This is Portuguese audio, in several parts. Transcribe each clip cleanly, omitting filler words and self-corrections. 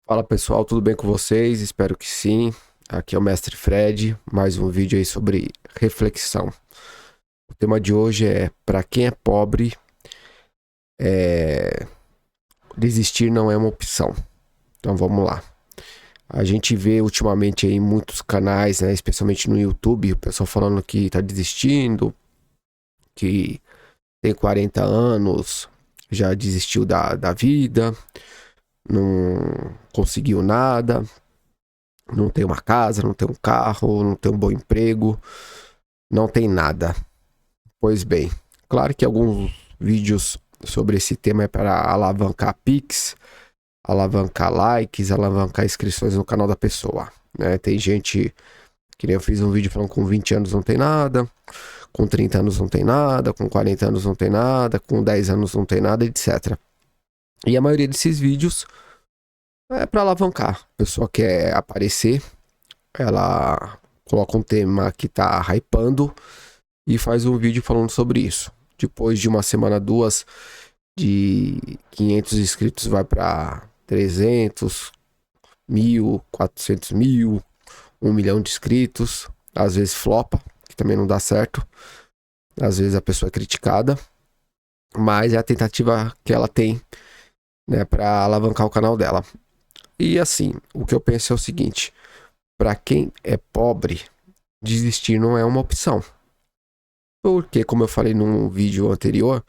Fala pessoal, tudo bem com vocês? Espero que sim. Aqui é o Mestre Fred, mais um vídeo aí sobre reflexão. O tema de hoje é: para quem é pobre, é, desistir não é uma opção. Então vamos lá. A gente vê ultimamente aí muitos canais, né, especialmente no YouTube, o pessoal falando que tá desistindo, que tem 40 anos, já desistiu da vida, não conseguiu nada, não tem uma casa, não tem um carro, não tem um bom emprego, não tem nada. Pois bem, claro que alguns vídeos sobre esse tema é para alavancar Pix, alavancar likes, alavancar inscrições no canal da pessoa. Né? Tem gente que nem eu fiz um vídeo falando com 20 anos não tem nada, com 30 anos não tem nada, com 40 anos não tem nada, com 10 anos não tem nada, etc. E a maioria desses vídeos é para alavancar. A pessoa quer aparecer, ela coloca um tema que tá hypando e faz um vídeo falando sobre isso. Depois de uma semana, duas, de 500 inscritos vai para 300, 1.000, 400 mil, 1 milhão de inscritos. Às vezes flopa, que também não dá certo. Às vezes a pessoa é criticada. Mas é a tentativa que ela tem, né, para alavancar o canal dela. E assim, o que eu penso é o seguinte: para quem é pobre, desistir não é uma opção. Porque, como eu falei num vídeo anterior,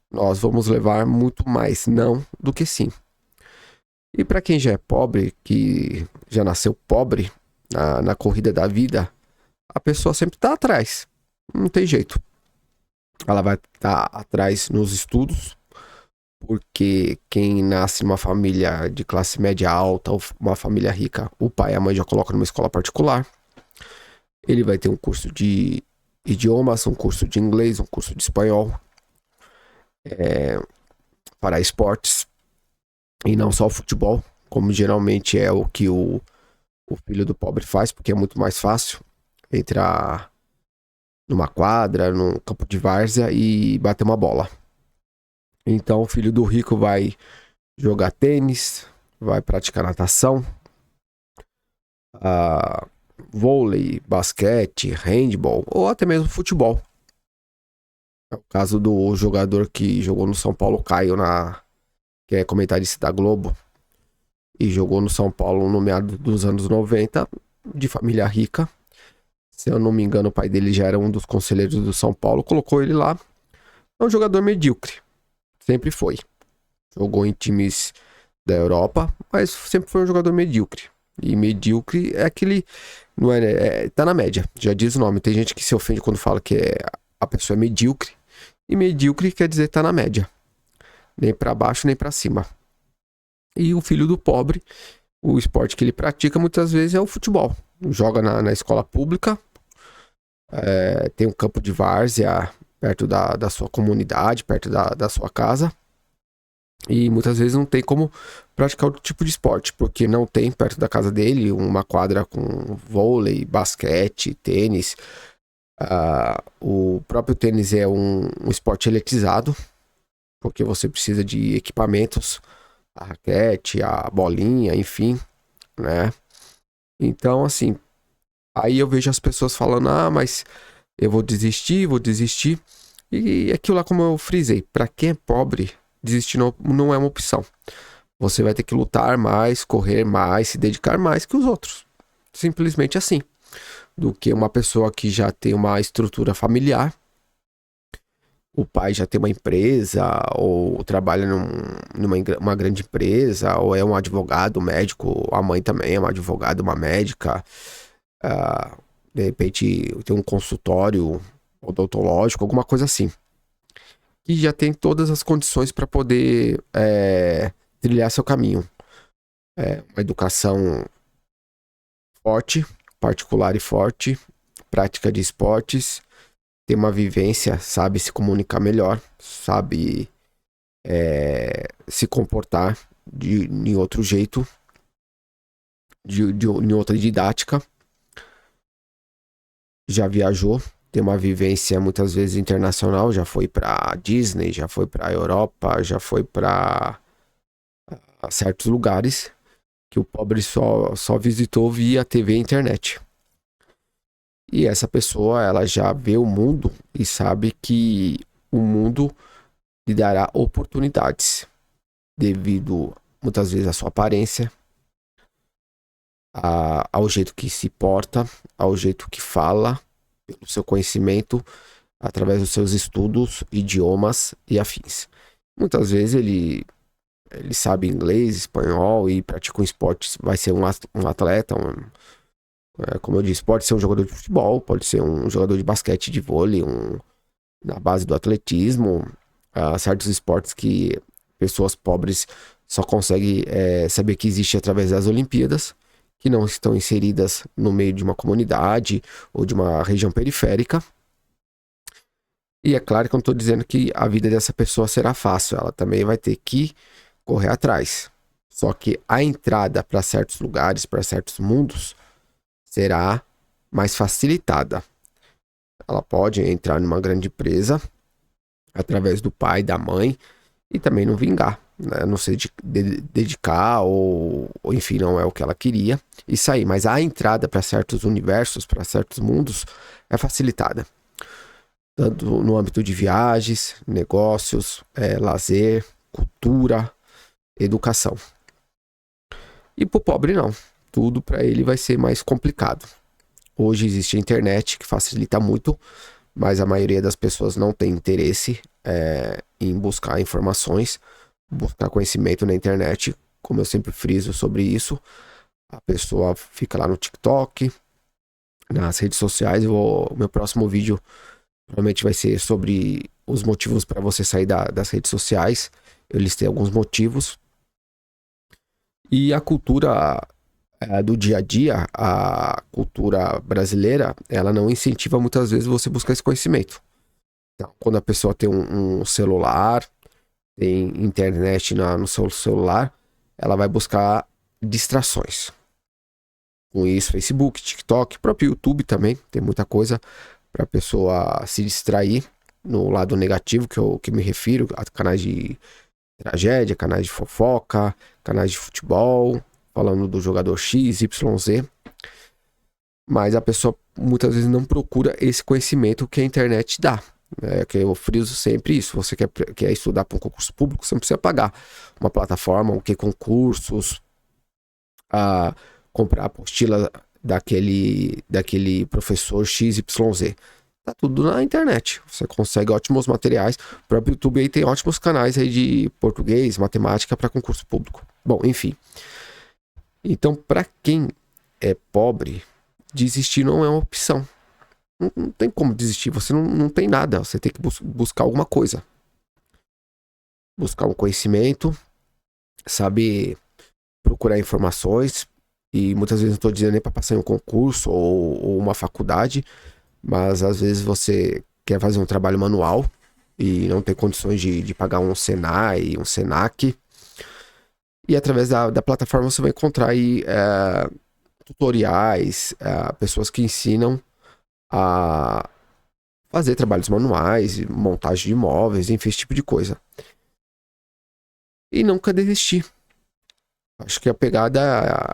nós vamos levar muito mais não do que sim. E para quem já é pobre, que já nasceu pobre na corrida da vida, a pessoa sempre está atrás. Não tem jeito. Ela vai estar atrás nos estudos, porque quem nasce numa família de classe média alta ou uma família rica, o pai e a mãe já colocam numa escola particular. Ele vai ter um curso de idiomas, um curso de inglês, um curso de espanhol, para esportes, e não só o futebol, como geralmente é o que o filho do pobre faz, porque é muito mais fácil entrar numa quadra, num campo de várzea e bater uma bola. Então o filho do rico vai jogar tênis, vai praticar natação, uh, vôlei, basquete, handball ou até mesmo futebol. É o caso do jogador que jogou no São Paulo, Caio, que é comentarista da Globo, e jogou no São Paulo no meado dos anos 90, de família rica. Se eu não me engano, o pai dele já era um dos conselheiros do São Paulo, colocou ele lá. É um jogador medíocre, sempre foi. Jogou em times da Europa, mas sempre foi um jogador medíocre. E medíocre é aquele, não tá na média, já diz o nome. Tem gente que se ofende quando fala que a pessoa é medíocre, e medíocre quer dizer tá na média, nem para baixo nem para cima. E o filho do pobre, o esporte que ele pratica muitas vezes é o futebol. Joga na escola pública, tem um campo de várzea perto da sua comunidade, perto da sua casa. E muitas vezes não tem como praticar outro tipo de esporte, porque não tem perto da casa dele uma quadra com vôlei, basquete, tênis. O próprio tênis é um esporte eletrizado, porque você precisa de equipamentos, a raquete, a bolinha, enfim, né? Então, assim, aí eu vejo as pessoas falando: ah, mas eu vou desistir, vou desistir. E aquilo lá, como eu frisei, para quem é pobre, desistir não é uma opção. Você vai ter que lutar mais, correr mais, se dedicar mais que os outros. Simplesmente assim. Do que uma pessoa que já tem uma estrutura familiar, o pai já tem uma empresa, ou trabalha numa grande empresa, ou é um advogado, um médico, a mãe também é uma advogada, uma médica. ah, de repente tem um consultório odontológico, alguma coisa assim. Que já tem todas as condições para poder trilhar seu caminho. Uma educação forte, particular e forte, prática de esportes, ter uma vivência, sabe se comunicar melhor, sabe se comportar em outro jeito, em outra didática. Já viajou, tem uma vivência muitas vezes internacional, já foi para Disney, já foi para Europa, já foi para certos lugares. que o pobre só visitou via TV e internet. E essa pessoa, ela já vê o mundo e sabe que o mundo lhe dará oportunidades devido muitas vezes à sua aparência, ao jeito que se porta, ao jeito que fala, pelo seu conhecimento, através dos seus estudos, idiomas e afins. Muitas vezes ele sabe inglês, espanhol e pratica um esporte, vai ser um atleta, como eu disse, pode ser um jogador de futebol, pode ser um jogador de basquete, de vôlei, na base do atletismo, certos esportes que pessoas pobres só conseguem saber que existe através das Olimpíadas, que não estão inseridas no meio de uma comunidade ou de uma região periférica. E é claro que eu não estou dizendo que a vida dessa pessoa será fácil, ela também vai ter que correr atrás. Só que a entrada para certos lugares, para certos mundos, será mais facilitada. Ela pode entrar numa grande empresa através do pai, da mãe e também não vingar, né? Não se dedicar ou enfim, não é o que ela queria e sair. Mas a entrada para certos universos, para certos mundos é facilitada. Tanto no âmbito de viagens, negócios, lazer, cultura, educação. E para o pobre não. Tudo para ele vai ser mais complicado. Hoje existe a internet que facilita muito, mas a maioria das pessoas não tem interesse em buscar informações, buscar conhecimento na internet. Como eu sempre friso sobre isso, a pessoa fica lá no TikTok, nas redes sociais. O meu próximo vídeo provavelmente vai ser sobre os motivos para você sair das redes sociais. Eu listei alguns motivos. E a cultura do dia a dia, a cultura brasileira, ela não incentiva muitas vezes você buscar esse conhecimento. Então, quando a pessoa tem um celular, tem internet no seu celular, ela vai buscar distrações. Com isso, Facebook, TikTok, próprio YouTube também, tem muita coisa para a pessoa se distrair. No lado negativo, que me refiro, a canais de tragédia, canais de fofoca, canais de futebol, falando do jogador X, Y, Z. Mas a pessoa muitas vezes não procura esse conhecimento que a internet dá. Que eu friso sempre isso. Você quer estudar para um concurso público, você não precisa pagar uma plataforma, concursos, comprar a apostila daquele professor XYZ. Tá tudo na internet. Você consegue ótimos materiais. O próprio YouTube aí tem ótimos canais aí de português, matemática para concurso público. Bom, enfim. Então, para quem é pobre, desistir não é uma opção. Não tem como desistir. Você não tem nada. Você tem que buscar alguma coisa. Buscar um conhecimento, saber procurar informações. E muitas vezes não estou dizendo nem para passar em um concurso ou uma faculdade, mas às vezes você quer fazer um trabalho manual e não tem condições de pagar um Senai, um Senac. E através da plataforma você vai encontrar aí tutoriais, pessoas que ensinam a fazer trabalhos manuais, montagem de imóveis, enfim, esse tipo de coisa. E nunca desistir. Acho que a pegada,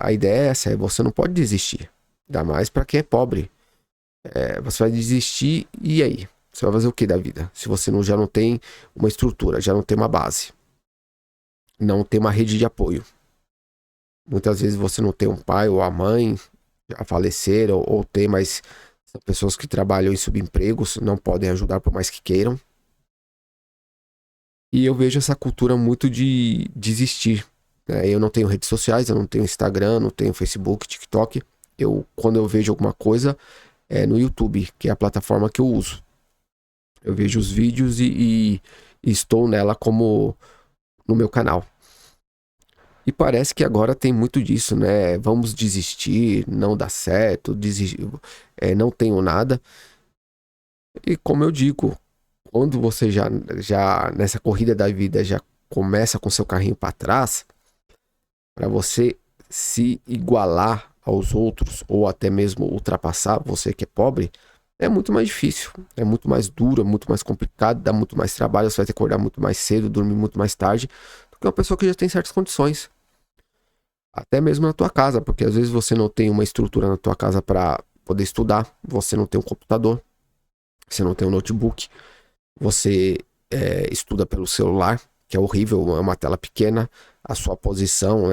a ideia é essa, você não pode desistir. Ainda mais para quem é pobre. Você vai desistir e aí? Você vai fazer o que da vida? Se você já não tem uma estrutura, já não tem uma base. Não tem uma rede de apoio. Muitas vezes você não tem um pai ou a mãe, já faleceram ou tem, mas são pessoas que trabalham em subempregos, não podem ajudar por mais que queiram. E eu vejo essa cultura muito de desistir. Eu não tenho redes sociais, eu não tenho Instagram, não tenho Facebook, TikTok. Quando eu vejo alguma coisa, é no YouTube, que é a plataforma que eu uso. Eu vejo os vídeos e estou nela como no meu canal. E parece que agora tem muito disso, né? Vamos desistir, não dá certo, não tenho nada. E como eu digo, quando você já nessa corrida da vida já começa com seu carrinho para trás, para você se igualar aos outros ou até mesmo ultrapassar você que é pobre, é muito mais difícil, é muito mais duro, é muito mais complicado, dá muito mais trabalho, você vai ter que acordar muito mais cedo, dormir muito mais tarde do que uma pessoa que já tem certas condições. até mesmo na tua casa, porque às vezes você não tem uma estrutura na tua casa para poder estudar, você não tem um computador, você não tem um notebook, você estuda pelo celular, que é horrível, é uma tela pequena, a sua posição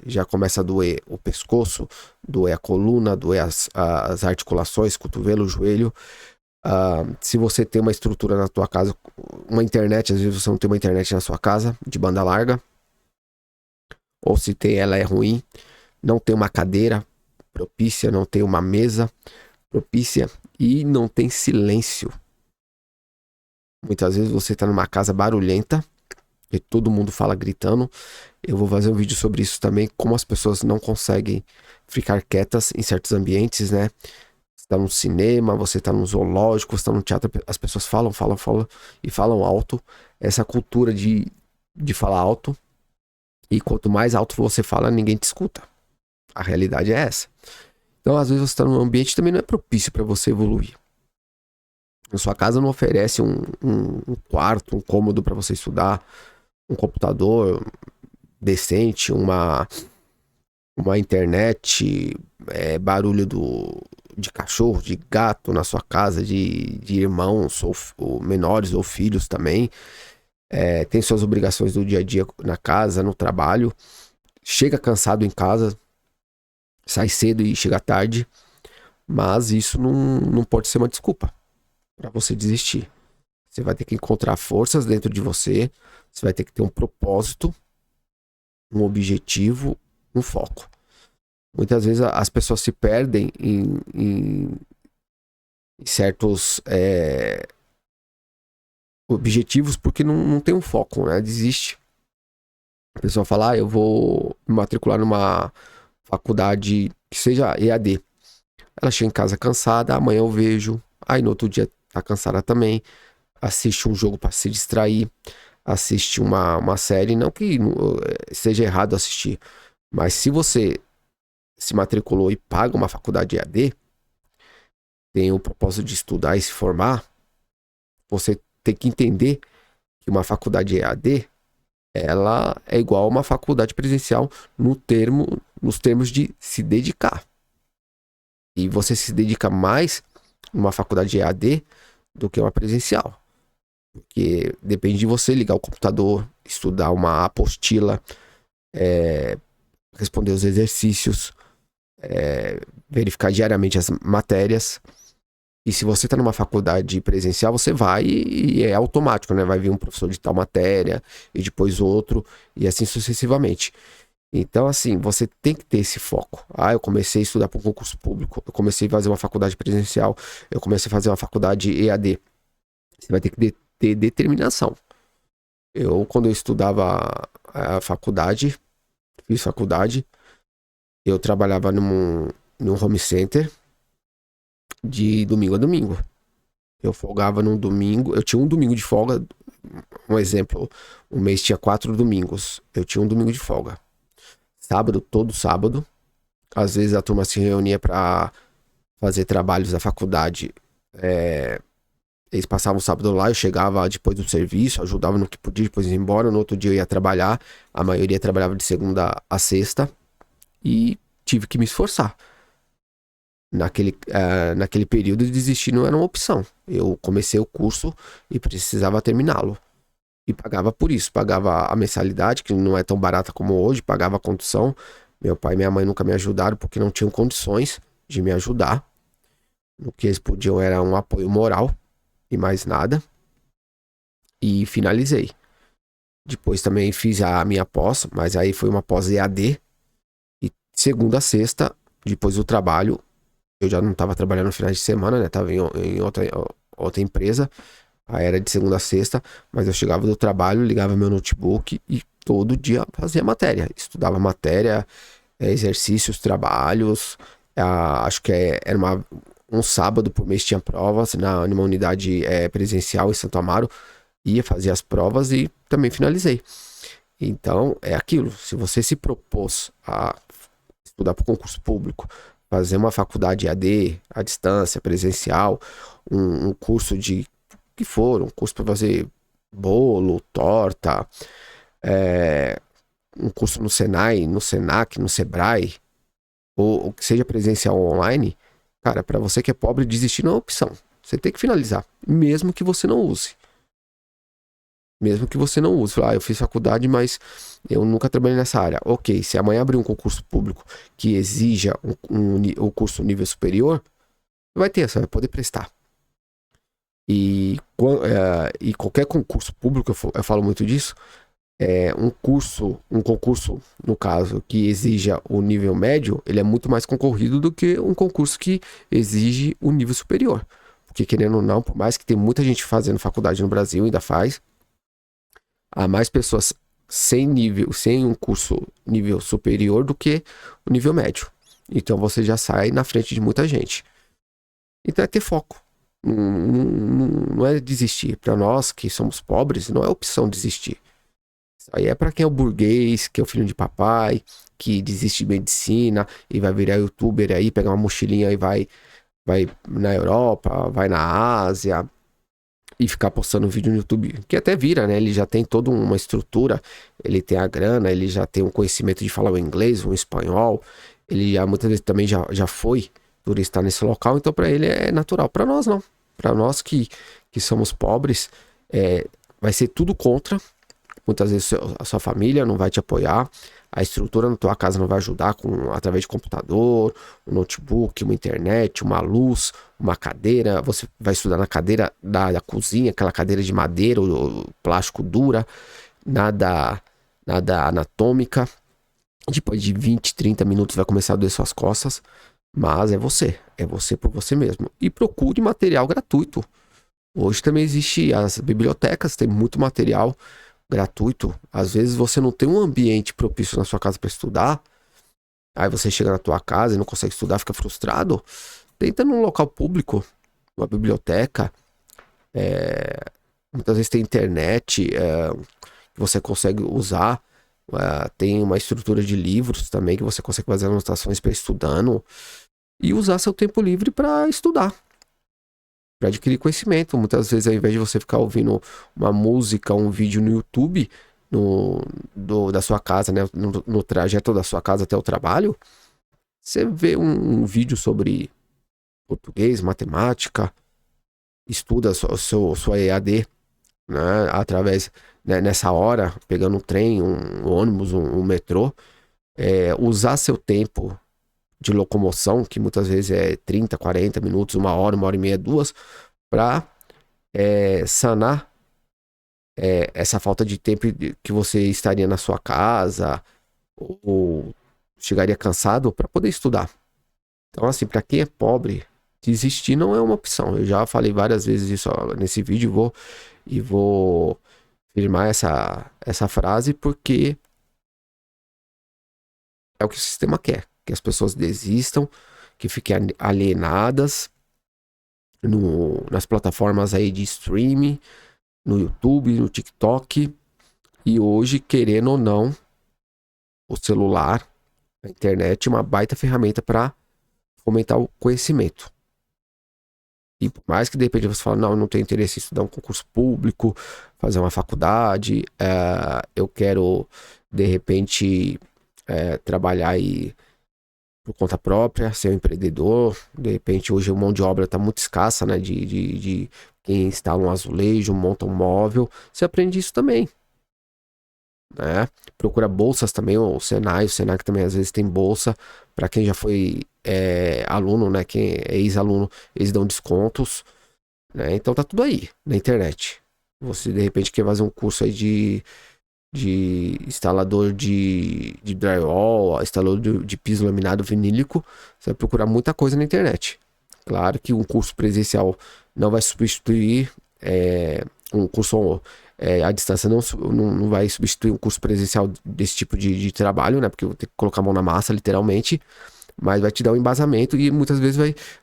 já começa a doer o pescoço, doer a coluna, doer as articulações, cotovelo, joelho. Se você tem uma estrutura na tua casa, uma internet, às vezes você não tem uma internet na sua casa, de banda larga, ou se tem, ela é ruim, não tem uma cadeira propícia, não tem uma mesa propícia e não tem silêncio. Muitas vezes você está numa casa barulhenta e todo mundo fala gritando. Eu vou fazer um vídeo sobre isso também, como as pessoas não conseguem ficar quietas em certos ambientes, né? Você está num cinema, você está num zoológico, você está num teatro, as pessoas falam e falam alto. Essa cultura de falar alto, e quanto mais alto você fala, ninguém te escuta. A realidade é essa. Então, às vezes você está num ambiente que também não é propício para você evoluir. A sua casa não oferece um quarto, um cômodo para você estudar, um computador decente, uma internet, barulho de cachorro, de gato na sua casa, de irmãos ou menores ou filhos também. Tem suas obrigações do dia a dia na casa, no trabalho. Chega cansado em casa, sai cedo e chega tarde. Mas isso não pode ser uma desculpa para você desistir. Você vai ter que encontrar forças dentro de você. Você vai ter que ter um propósito, um objetivo, um foco. Muitas vezes as pessoas se perdem em certos objetivos porque não tem um foco, né? Desiste. A pessoa fala, eu vou me matricular numa faculdade que seja EAD. Ela chega em casa cansada, amanhã eu vejo, aí no outro dia tá cansada também, assiste um jogo para se distrair, assiste uma série, não que seja errado assistir, mas se você se matriculou e paga uma faculdade EAD, tem o propósito de estudar e se formar, você tem que entender que uma faculdade EAD, ela é igual a uma faculdade presencial nos termos de se dedicar. E você se dedica mais numa faculdade EAD do que uma presencial. Porque depende de você ligar o computador, estudar uma apostila, responder os exercícios, verificar diariamente as matérias. E se você está numa faculdade presencial, você vai e é automático, né? Vai vir um professor de tal matéria e depois outro e assim sucessivamente. Então, assim, você tem que ter esse foco. Eu comecei a estudar para um concurso público, eu comecei a fazer uma faculdade presencial, eu comecei a fazer uma faculdade EAD. Você vai ter que ter determinação. Quando eu estudava a faculdade, fiz faculdade, eu trabalhava num home center de domingo a domingo. Eu folgava num domingo, eu tinha um domingo de folga, um exemplo, o mês tinha 4 domingos, eu tinha um domingo de folga. Sábado, todo sábado, às vezes a turma se reunia para fazer trabalhos da faculdade. Eles passavam o sábado lá, eu chegava depois do serviço, ajudava no que podia, depois ia embora. No outro dia eu ia trabalhar, a maioria trabalhava de segunda a sexta e tive que me esforçar. Naquele período, desistir não era uma opção. Eu comecei o curso e precisava terminá-lo. E pagava por isso, pagava a mensalidade, que não é tão barata como hoje, pagava a condução. Meu pai e minha mãe nunca me ajudaram porque não tinham condições de me ajudar. O que eles podiam era um apoio moral e mais nada. E finalizei. Depois também fiz a minha pós, mas aí foi uma pós EAD. E segunda a sexta, depois do trabalho, eu já não estava trabalhando no final de semana, né? Estava em outra empresa. Aí era de segunda a sexta, mas eu chegava do trabalho, ligava meu notebook e todo dia fazia matéria. Estudava matéria, exercícios, trabalhos. Acho que era um sábado por mês tinha provas numa unidade presencial em Santo Amaro. Ia fazer as provas e também finalizei. Então, é aquilo. Se você se propôs a estudar para o concurso público, fazer uma faculdade EAD, à distância, presencial, um curso de que for, um curso para fazer bolo, torta, um curso no Senai, no Senac, no Sebrae, ou que seja presencial ou online, cara, para você que é pobre, desistir não é opção. Você tem que finalizar, mesmo que você não use. Mesmo que você não use. Eu fiz faculdade, mas eu nunca trabalhei nessa área. Ok, se amanhã abrir um concurso público que exija o curso nível superior, vai ter, você vai poder prestar. E qualquer concurso público, eu falo muito disso, um concurso, no caso, que exija o nível médio, ele é muito mais concorrido do que um concurso que exige o nível superior. Porque, querendo ou não, por mais que tem muita gente fazendo faculdade no Brasil, ainda faz, há mais pessoas sem um curso nível superior do que o nível médio. Então você já sai na frente de muita gente. Então é ter foco. Não é desistir. Para nós que somos pobres, não é opção desistir. Isso aí é para quem é o burguês, que é o filho de papai, que desiste de medicina e vai virar youtuber aí, pegar uma mochilinha e vai na Europa, vai na Ásia e ficar postando vídeo no YouTube, que até vira, né? Ele já tem toda uma estrutura, ele tem a grana, ele já tem um conhecimento de falar o inglês, o espanhol, ele já muitas vezes também já foi turista nesse local, então para ele é natural. Para nós não. Para nós que somos pobres, vai ser tudo contra. Muitas vezes a sua família não vai te apoiar, a estrutura na tua casa não vai ajudar através de computador, um notebook, uma internet, uma luz, uma cadeira. Você vai estudar na cadeira da cozinha, aquela cadeira de madeira ou plástico dura, nada anatômica. Depois de 20, 30 minutos vai começar a doer suas costas, mas é você por você mesmo. E procure material gratuito. Hoje também existe as bibliotecas, tem muito material gratuito. Às vezes você não tem um ambiente propício na sua casa para estudar. Aí você chega na tua casa e não consegue estudar, fica frustrado. Tenta num local público, uma biblioteca. Muitas vezes tem internet que você consegue usar. Tem uma estrutura de livros também que você consegue fazer anotações para estudando e usar seu tempo livre para estudar, para adquirir conhecimento. Muitas vezes, ao invés de você ficar ouvindo uma música, um vídeo no YouTube, da sua casa, né, no trajeto da sua casa até o trabalho, você vê um vídeo sobre português, matemática, estuda sua EAD, né, através, né, nessa hora, pegando um trem, um ônibus, um metrô, usar seu tempo de locomoção, que muitas vezes é 30, 40 minutos, uma hora e meia, 2, para sanar essa falta de tempo que você estaria na sua casa ou chegaria cansado para poder estudar. Então, assim, para quem é pobre, desistir não é uma opção. Eu já falei várias vezes isso nesse vídeo e vou firmar essa frase porque é o que o sistema quer. Que as pessoas desistam, que fiquem alienadas nas plataformas aí de streaming, no YouTube, no TikTok. E hoje, querendo ou não, o celular, a internet é uma baita ferramenta para fomentar o conhecimento. E por mais que de repente você fale, não, eu não tenho interesse em estudar um concurso público, fazer uma faculdade, eu quero de repente trabalhar aí por conta própria, ser um empreendedor. De repente hoje a mão de obra está muito escassa, né? De quem instala um azulejo, monta um móvel. Você aprende isso também, né? Procura bolsas também, o Senai também às vezes tem bolsa para quem já foi aluno, né? Quem é ex-aluno, eles dão descontos, né? Então tá tudo aí na internet. Você de repente quer fazer um curso aí de instalador de drywall, instalador de piso laminado vinílico, você vai procurar muita coisa na internet. Claro que um curso presencial não vai substituir um curso à distância, não vai substituir um curso presencial desse tipo de trabalho, né? Porque eu vou ter que colocar a mão na massa, literalmente, mas vai te dar um embasamento e muitas vezes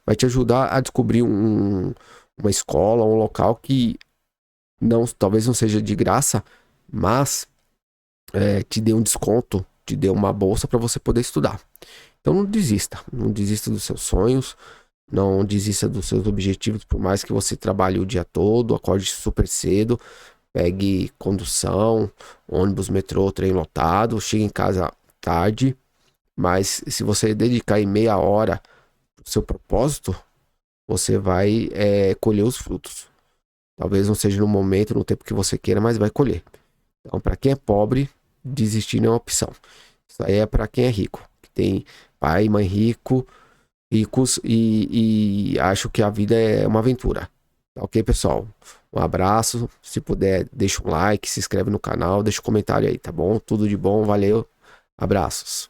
vai te ajudar a descobrir uma escola, um local que talvez não seja de graça, mas te dê um desconto, te dê uma bolsa para você poder estudar. Então não desista dos seus sonhos, não desista dos seus objetivos, por mais que você trabalhe o dia todo, acorde super cedo, pegue condução, ônibus, metrô, trem lotado, chegue em casa tarde, mas se você dedicar aí meia hora pro seu propósito, você vai colher os frutos. Talvez não seja no momento, no tempo que você queira, mas vai colher. Então, para quem é pobre, desistir não é uma opção. Isso aí é para quem é rico, que tem pai e mãe ricos e acho que a vida é uma aventura. Tá ok, pessoal? Um abraço. Se puder, deixa um like, se inscreve no canal, deixa um comentário aí, tá bom? Tudo de bom, valeu. Abraços.